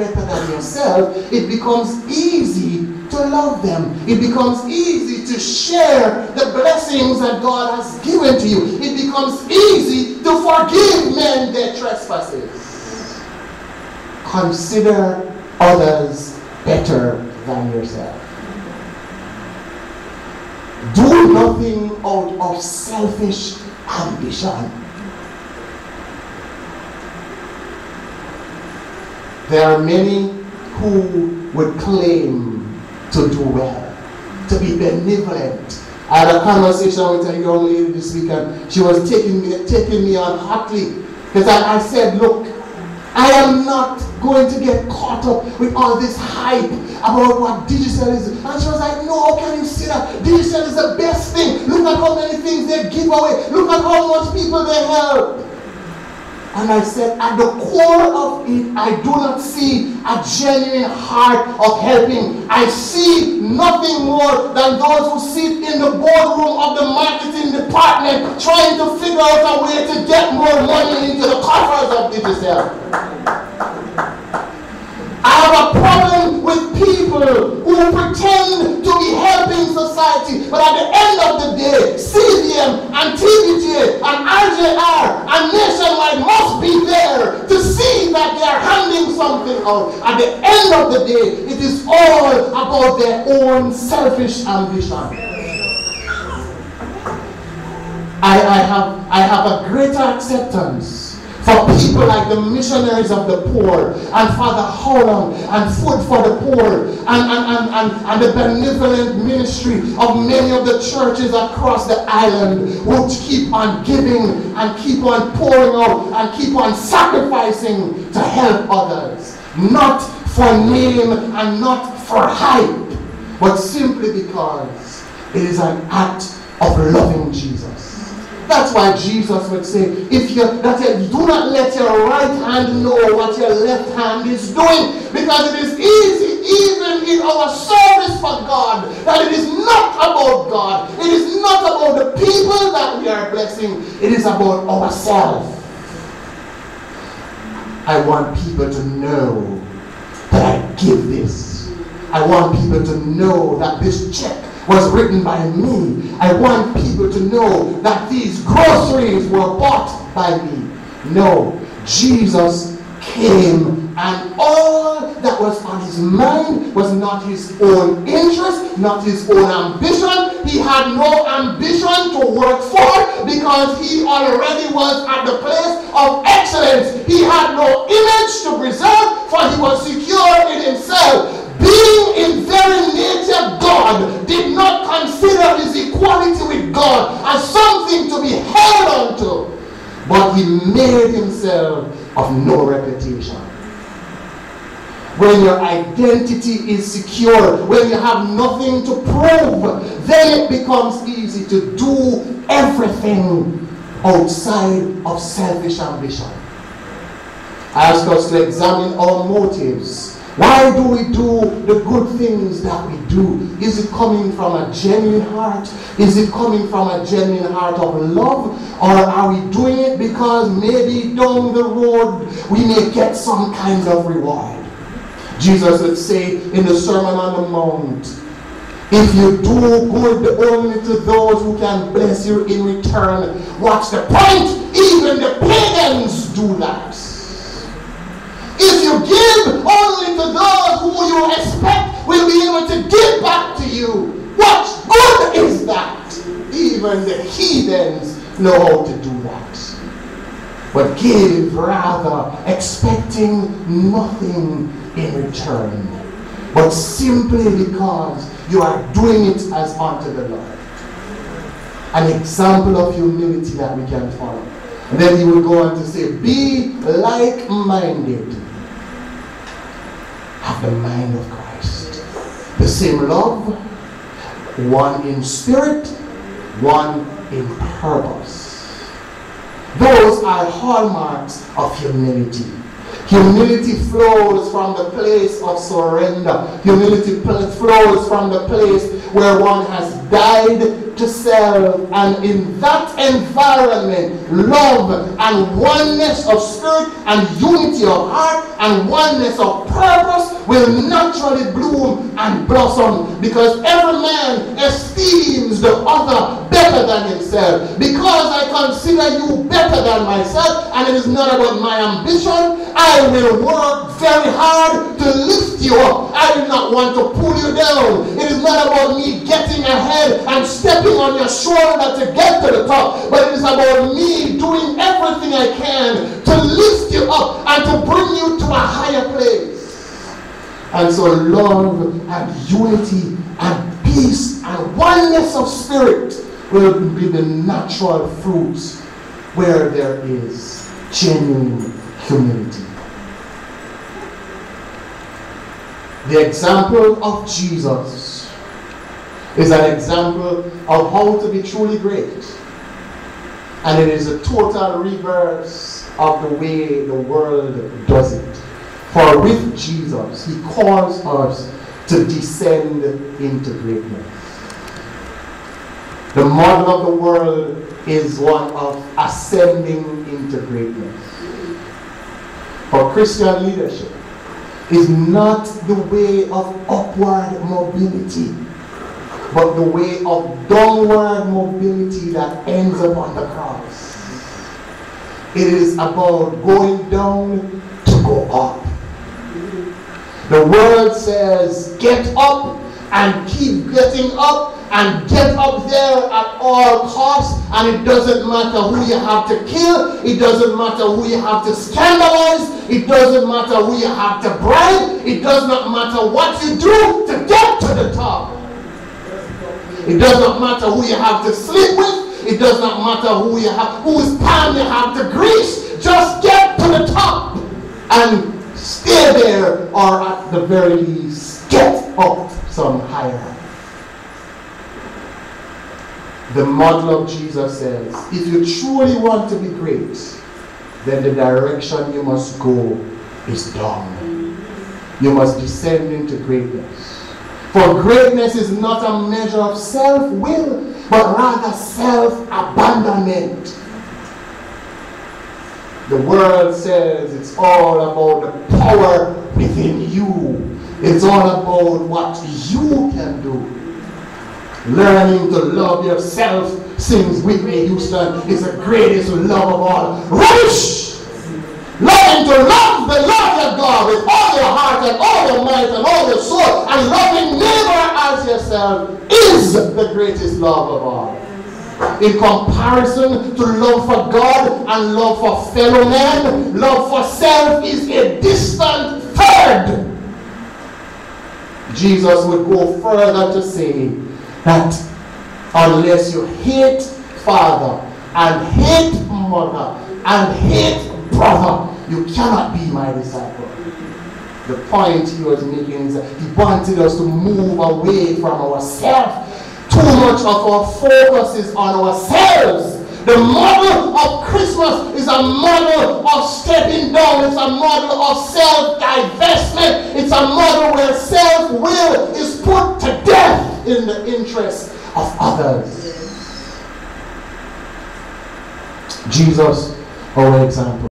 better than yourself, it becomes easy to love them. It becomes easy to share the blessings that God has given to you. It becomes easy to forgive men their trespasses. Consider others better than yourself. Do nothing out of selfish ambition. There are many who would claim to do well, to be benevolent. I had a conversation with a young lady this weekend. She was taking me on hotly because I said, look, I am not going to get caught up with all this hype about what digital is. And she was like, no, how can you say that? Digital is the best thing. Look at how many things they give away. Look at how much people they help. And I said, at the core of it, I do not see a genuine heart of helping. I see nothing more than those who sit in the boardroom of the marketing department trying to figure out a way to get more money into the coffers of digital. I have a problem with people who pretend to be helping society, but at the end of the day, CVM and TBJ and RJR and Nationwide must be there to see that they are handing something out. At the end of the day, it is all about their own selfish ambition. I have a greater acceptance for people like the missionaries of the poor and Father Holland and Food for the Poor and the benevolent ministry of many of the churches across the island who keep on giving and keep on pouring out and keep on sacrificing to help others. Not for name and not for hype, but simply because it is an act of loving Jesus. That's why Jesus would say, do not let your right hand know what your left hand is doing, because it is easy, even in our service for God, that it is not about God. It is not about the people that we are blessing. It is about ourselves. I want people to know that I give this. I want people to know that this check was written by me. I want people to know that these groceries were bought by me. No, Jesus came, and all that was on his mind was not his own interest, not his own ambition. He had no ambition to work for, because he already was at the place of excellence. He had no image to preserve, for he was secure in himself. Being in very nature God, did not consider his equality with God as something to be held onto, but he made himself of no reputation. When your identity is secure, when you have nothing to prove, then it becomes easy to do everything outside of selfish ambition. I ask us to examine our motives. Why do we do the good things that we do? Is it coming from a genuine heart? Is it coming from a genuine heart of love? Or are we doing it because maybe down the road we may get some kind of reward? Jesus would say in the Sermon on the Mount, if you do good only to those who can bless you in return, what's the point? Even the pagans do that. If you give only to those who you expect will be able to give back to you, what good is that? Even the heathens know how to do that. But give rather expecting nothing in return, but simply because you are doing it as unto the Lord. An example of humility that we can follow. And then he will go on to say, be like-minded. Have the mind of Christ. The same love, one in spirit, one in purpose. Those are hallmarks of humility. Humility flows from the place of surrender. Humility flows from the place where one has died to self, and in that environment, love and oneness of spirit and unity of heart and oneness of purpose will naturally bloom and blossom, because every man esteems the other better than himself. Because I consider you better than myself, and it is not about my ambition, I will work very hard to lift you up. I do not want to pull you down. It is not about me getting ahead and stepping on your shoulder to get to the top, but it is about me doing everything I can to lift you up and to bring you to a higher place. And so love and unity and peace and oneness of spirit will be the natural fruits where there is genuine humility. The example of Jesus is an example of how to be truly great. And it is a total reverse of the way the world does it. For with Jesus, he calls us to descend into greatness. The model of the world is one of ascending into greatness. For Christian leadership is not the way of upward mobility, but the way of downward mobility that ends up on the cross. It is about going down to go up. The world says, get up and keep getting up and get up there at all costs, and it doesn't matter who you have to kill, it doesn't matter who you have to scandalize, it doesn't matter who you have to bribe, it does not matter what you do to get to the top. It does not matter who you have to sleep with, it does not matter whose palm you have to grease, just get to the top and stay there, or at the very least, get up some higher. The model of Jesus says, if you truly want to be great, then the direction you must go is down. You must descend into greatness. For greatness is not a measure of self-will, but rather self-abandonment. The world says it's all about the power within you. It's all about what you can do. Learning to love yourself, sings Whitney Houston, is the greatest love of all. Rubbish! Learning to love the Lord your God with all your heart and all your might and all your soul, and loving neighbor as yourself is the greatest love of all. In comparison to love for God and love for fellow men, love for self is a distant third. Jesus would go further to say that unless you hate father and hate mother and hate brother, you cannot be my disciple. The point he was making is that he wanted us to move away from ourselves. Too much of our focus is on ourselves. The model of Christmas is a model of stepping down. It's a model of self-divestment. It's a model where self-will is put to death in the interest of others. Jesus, our example.